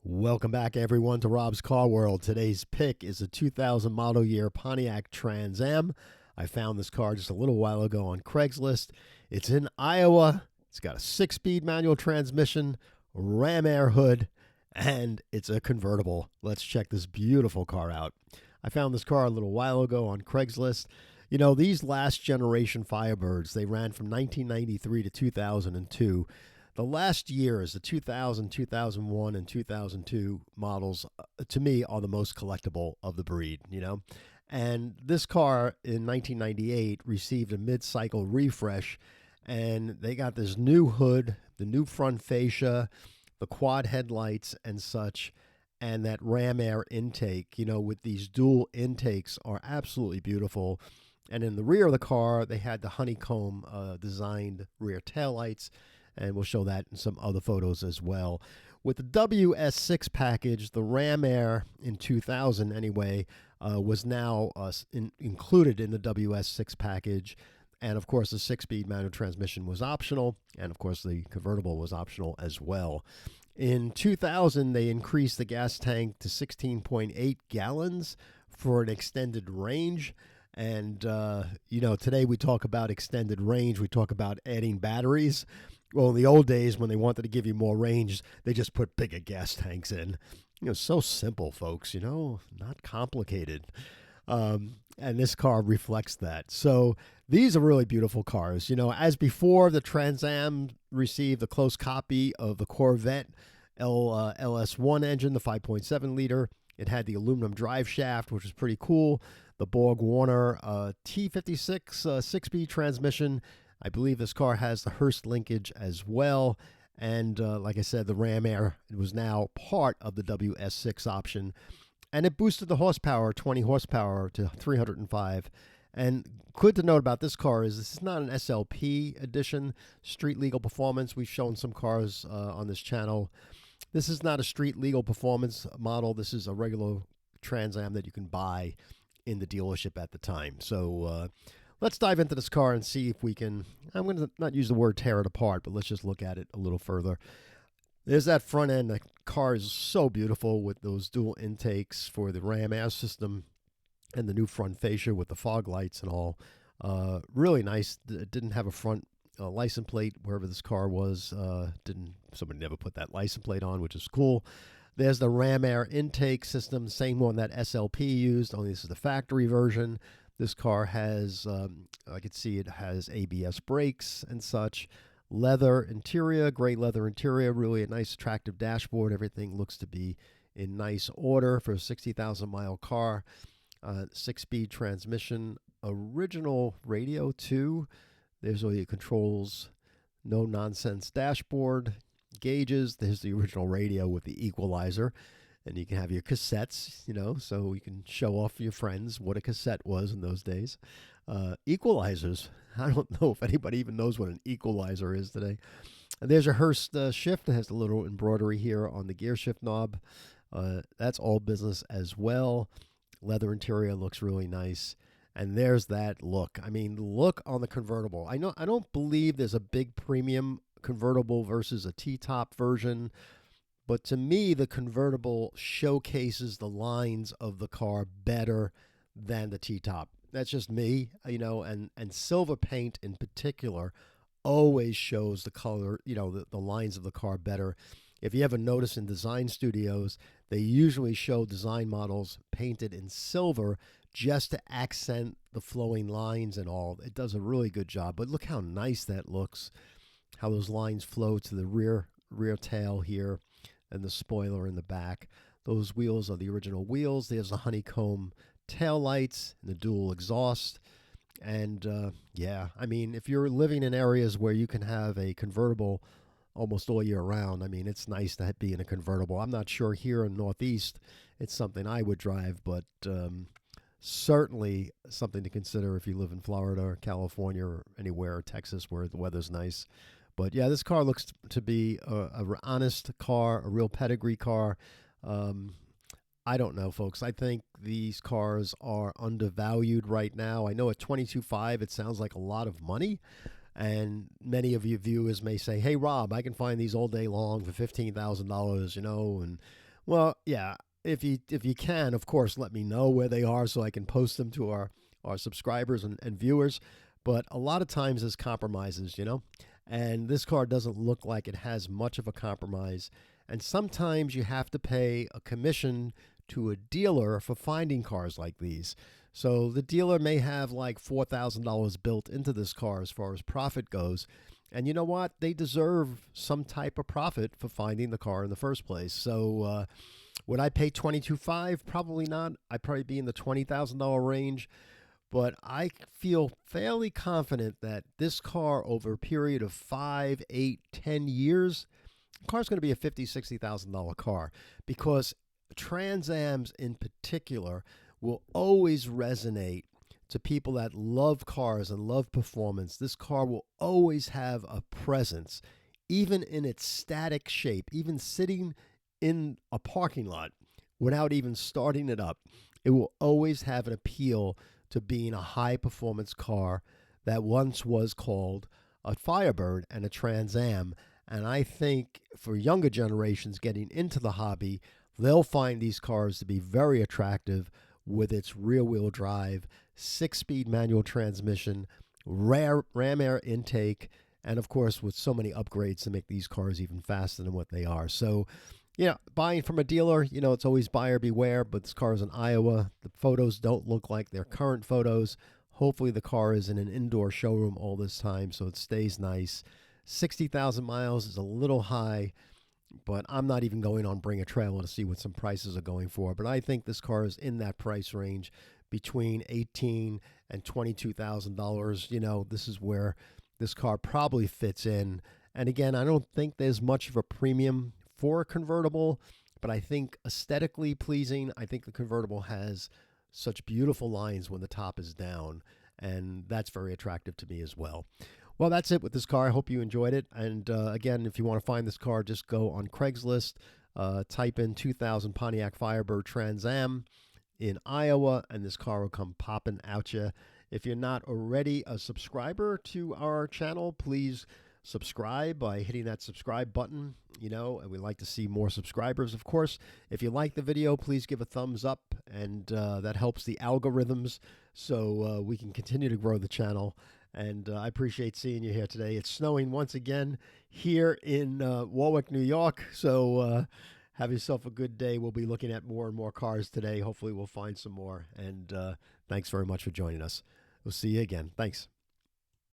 Welcome back, everyone, to Rob's Car World. Today's pick is a 2000 model year Pontiac Trans Am. I found this car just a little while ago on Craigslist. It's in Iowa. It's got a 6-speed manual transmission, ram air hood, and it's a convertible. Let's check this beautiful car out. I found this car a little while ago on Craigslist. You know, these last generation Firebirds, they ran from 1993 to 2002. The last years, the 2000, 2001, and 2002 models, to me, are the most collectible of the breed, you know? And this car in 1998 received a mid-cycle refresh, and they got this new hood, the new front fascia, the quad headlights and such, and that ram air intake, you know, with these dual intakes are absolutely beautiful. And in the rear of the car, they had the honeycomb designed rear taillights, and we'll show that in some other photos as well. With the WS6 package, the Ram Air in 2000 anyway was now included in the WS6 package. And of course, the 6-speed manual transmission was optional. And of course, the convertible was optional as well. In 2000, they increased the gas tank to 16.8 gallons for an extended range. And, you know, today we talk about extended range. We talk about adding batteries. Well, in the old days, when they wanted to give you more range, they just put bigger gas tanks in. You know, so simple, folks, you know, not complicated. And this car reflects that. So these are really beautiful cars. You know, as before, the Trans Am received a close copy of the Corvette LS1 engine, the 5.7 liter. It had the aluminum drive shaft, which was pretty cool. The Borg Warner T56 6-speed transmission. I believe this car has the Hurst linkage as well. And like I said, the Ram Air was now part of the WS6 option. And it boosted the horsepower, 20 horsepower to 305. And good to note about this car is this is not an SLP edition, street legal performance. We've shown some cars on this channel. This is not a street legal performance model. This is a regular Trans Am that you can buy in the dealership at the time. So let's dive into this car and see if we can, I'm going to not use the word tear it apart, but let's just look at it a little further. There's that front end. The car is so beautiful with those dual intakes for the Ram Air system and the new front fascia with the fog lights and all. Really nice. It didn't have a front license plate wherever this car was. Somebody never put that license plate on, which is cool. There's the Ram Air intake system, same one that SLP used, only this is the factory version. This car has, I can see it has ABS brakes and such. Leather interior, gray leather interior, really a nice attractive dashboard. Everything looks to be in nice order for a 60,000-mile car. 6-speed transmission, original radio too. There's all your controls, no nonsense dashboard, gauges. There's the original radio with the equalizer. And you can have your cassettes, you know, so you can show off your friends what a cassette was in those days. Equalizers. I don't know if anybody even knows what an equalizer is today. And there's a Hurst shift. It has a little embroidery here on the gear shift knob. That's all business as well. Leather interior looks really nice. And there's that look. I mean, the look on the convertible. I don't believe there's a big premium convertible versus a T-top version. But to me, the convertible showcases the lines of the car better than the T-top. That's just me, you know, and silver paint in particular always shows the color, you know, the lines of the car better. If you ever notice in design studios, they usually show design models painted in silver just to accent the flowing lines and all. It does a really good job. But look how nice that looks, how those lines flow to the rear tail here. And the spoiler in the back. Those wheels are the original wheels. There's the honeycomb tail lights and the dual exhaust. And yeah, I mean, if you're living in areas where you can have a convertible almost all year round, I mean, it's nice to be in a convertible. I'm not sure here in Northeast it's something I would drive, but certainly something to consider if you live in Florida or California or anywhere, Texas, where the weather's nice. But yeah, this car looks to be a honest car, a real pedigree car. I don't know, folks. I think these cars are undervalued right now. I know at $22,500, it sounds like a lot of money. And many of you viewers may say, hey, Rob, I can find these all day long for $15,000, you know, and Well, yeah. If you can, of course, let me know where they are so I can post them to our subscribers and viewers. But a lot of times there's compromises, and this car doesn't look like it has much of a compromise. And sometimes you have to pay a commission to a dealer for finding cars like these. So the dealer may have like $4,000 built into this car as far as profit goes. And you know what? They deserve some type of profit for finding the car in the first place. So would I pay 22.5? Probably not. I'd probably be in the $20,000 range. But I feel fairly confident that this car, over a period of 5, 8, 10 years, the car's going to be a $50,000, $60,000 car, because Trans Ams in particular will always resonate to people that love cars and love performance. This car will always have a presence, even in its static shape, even sitting in a parking lot without even starting it up. It will always have an appeal to being a high performance car that once was called a Firebird and a Trans Am. And I think for younger generations getting into the hobby, they'll find these cars to be very attractive with its rear wheel drive, 6-speed manual transmission, ram air intake, and of course with so many upgrades to make these cars even faster than what they are. So, yeah, buying from a dealer, it's always buyer beware, but this car is in Iowa. The photos don't look like their current photos. Hopefully the car is in an indoor showroom all this time so it stays nice. 60,000 miles is a little high, but I'm not even going on Bring a Trailer to see what some prices are going for. But I think this car is in that price range between $18,000 and $22,000. This is where this car probably fits in. And again, I don't think there's much of a premium for a convertible, but I think aesthetically pleasing. I think the convertible has such beautiful lines when the top is down, and that's very attractive to me as well. Well, that's it with this car. I hope you enjoyed it. And again, if you want to find this car, just go on Craigslist, type in 2000 Pontiac Firebird Trans Am in Iowa, and this car will come popping out you. If you're not already a subscriber to our channel, please subscribe by hitting that subscribe button, and we'd like to see more subscribers, of course. If you like the video, please give a thumbs up, and that helps the algorithms so we can continue to grow the channel. And I appreciate seeing you here today. It's snowing once again here in Warwick, New York. So have yourself a good day. We'll be looking at more and more cars today. Hopefully we'll find some more. And thanks very much for joining us. We'll see you again. Thanks.